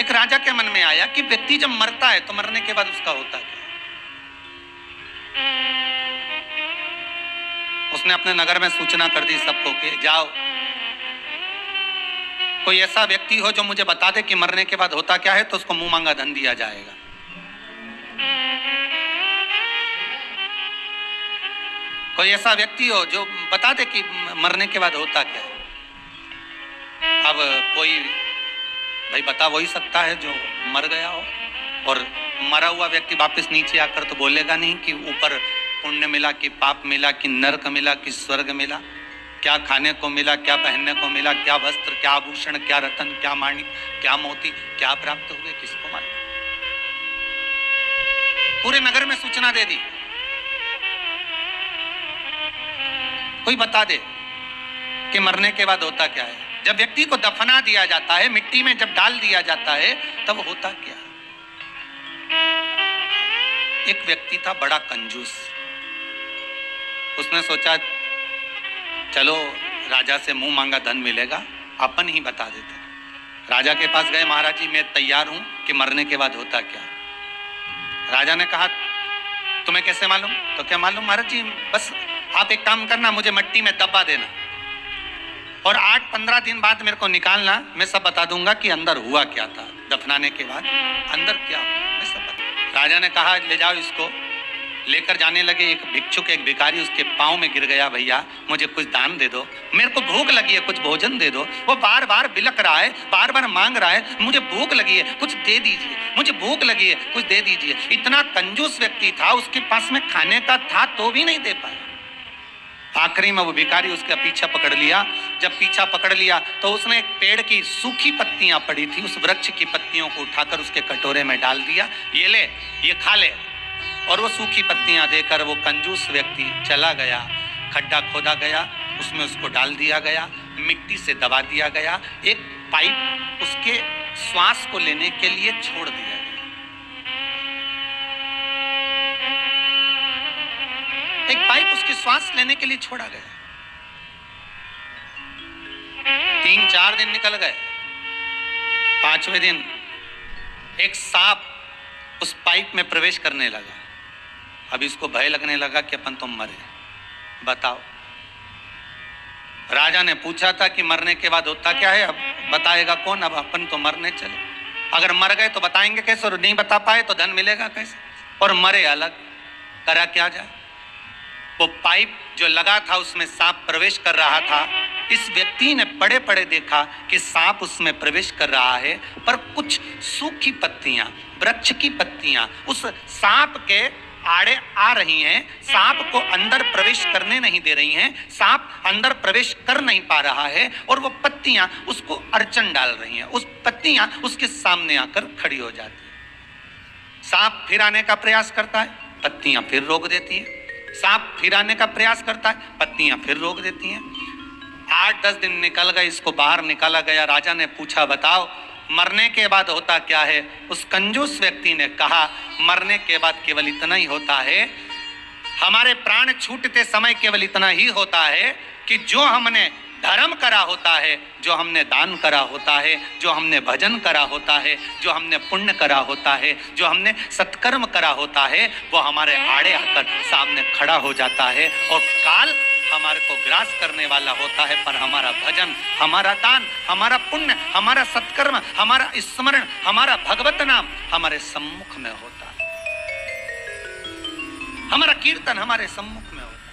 एक राजा के मन में आया कि व्यक्ति जब मरता है तो मरने के बाद उसका होता क्या। उसने अपने नगर में सूचना कर दी सबको कि जाओ, कोई ऐसा व्यक्ति हो जो मुझे बता दे कि मरने के बाद होता क्या है, तो उसको मुंह मांगा धन दिया जाएगा। कोई ऐसा व्यक्ति हो जो बता दे कि मरने के बाद होता क्या है। अब कोई भाई बता वही सकता है जो मर गया हो, और मरा हुआ व्यक्ति वापस नीचे आकर तो बोलेगा नहीं कि ऊपर पुण्य मिला कि पाप मिला कि नरक मिला कि स्वर्ग मिला, क्या खाने को मिला, क्या पहनने को मिला, क्या वस्त्र, क्या आभूषण, क्या रतन, क्या माणिक, क्या मोती, क्या प्राप्त हुए, किसको मालूम। पूरे नगर में सूचना दे दी, कोई बता दे कि मरने के बाद होता क्या है। जब व्यक्ति को दफना दिया जाता है, मिट्टी में जब डाल दिया जाता है, तब होता क्या। एक व्यक्ति था बड़ा कंजूस। उसने सोचा चलो राजा से मुंह मांगा धन मिलेगा, अपन ही बता देते। राजा के पास गए, महाराज जी मैं तैयार हूं कि मरने के बाद होता क्या। राजा ने कहा तुम्हें कैसे मालूम। तो क्या मालूम महाराज जी, बस आप एक काम करना, मुझे मिट्टी में दबा देना और 8-15 दिन बाद मेरे को निकालना, मैं सब बता दूंगा कि अंदर हुआ क्या था, दफनाने के बाद अंदर क्या हुआ, मैं सब बता। राजा ने कहा ले जाओ इसको। लेकर जाने लगे। एक भिक्षुक, एक भिखारी उसके पाँव में गिर गया, भैया मुझे कुछ दान दे दो, मेरे को भूख लगी है, कुछ भोजन दे दो। वो बार बार बिलक रहा है, बार बार मांग रहा है, मुझे भूख लगी है, कुछ दे दीजिए, मुझे भूख लगी है, कुछ दे दीजिए। इतना कंजूस व्यक्ति था, उसके पास में खाने का था तो भी नहीं दे पाया। आखिरी में वो भिखारी उसका पीछा पकड़ लिया। जब पीछा पकड़ लिया तो उसने एक पेड़ की सूखी पत्तियां पड़ी थी, उस वृक्ष की पत्तियों को उठाकर उसके कटोरे में डाल दिया, ये ले, ये खा ले। और वो सूखी पत्तियां देकर वो कंजूस व्यक्ति चला गया। खड्डा खोदा गया, उसमें उसको डाल दिया गया, मिट्टी से दबा दिया गया। एक पाइप उसके श्वास को लेने के लिए छोड़ दिया गया। एक पाइप उसकी श्वास लेने के लिए छोड़ा गया। 3-4 दिन निकल गए। 5वें दिन एक सांप उस पाइप में प्रवेश करने लगा। अब इसको भय लगने लगा कि अपन तो मरे। बताओ, राजा ने पूछा था कि मरने के बाद होता क्या है, अब बताएगा कौन। अब अपन तो मरने चले, अगर मर गए तो बताएंगे कैसे, और नहीं बता पाए तो धन मिलेगा कैसे, और मरे अलग, करा क्या जाए। वो पाइप जो लगा था उसमें सांप प्रवेश कर रहा था। इस व्यक्ति ने पड़े पड़े देखा कि सांप उसमें प्रवेश कर रहा है, पर कुछ सूखी पत्तियां, वृक्ष की पत्तियां उस सांप के आड़े आ रही हैं, सांप को अंदर प्रवेश करने नहीं दे रही हैं, सांप अंदर प्रवेश कर नहीं पा रहा है, और वो पत्तियां उसको अड़चन डाल रही हैं। उस पत्तियां उसके सामने आकर खड़ी हो जाती हैं। सांप फिर आने का प्रयास करता है, पत्तियां फिर रोक देती हैं। सांप फिर आने का प्रयास करता है, पत्तियां फिर रोक देती हैं। 8-10 दिन निकल गए, इसको बाहर निकाला गया। राजा ने पूछा बताओ मरने के बाद होता क्या है। उस कंजूस व्यक्ति ने कहा मरने के बाद केवल इतना ही होता है, हमारे प्राण छूटते समय केवल इतना ही होता है कि जो हमने धर्म करा होता है, जो हमने दान करा होता है, जो हमने भजन करा होता है, जो हमने पुण्य करा होता है, जो हमने सत्कर्म करा होता है, वो हमारे आड़े आकर सामने खड़ा हो जाता है और काल हमारे को ग्रास करने वाला होता है। पर हमारा भजन, हमारा दान, हमारा पुण्य, हमारा सत्कर्म, हमारा स्मरण, हमारा भगवत नाम हमारे सम्मुख में होता है, हमारा कीर्तन हमारे सम्मुख में होता है।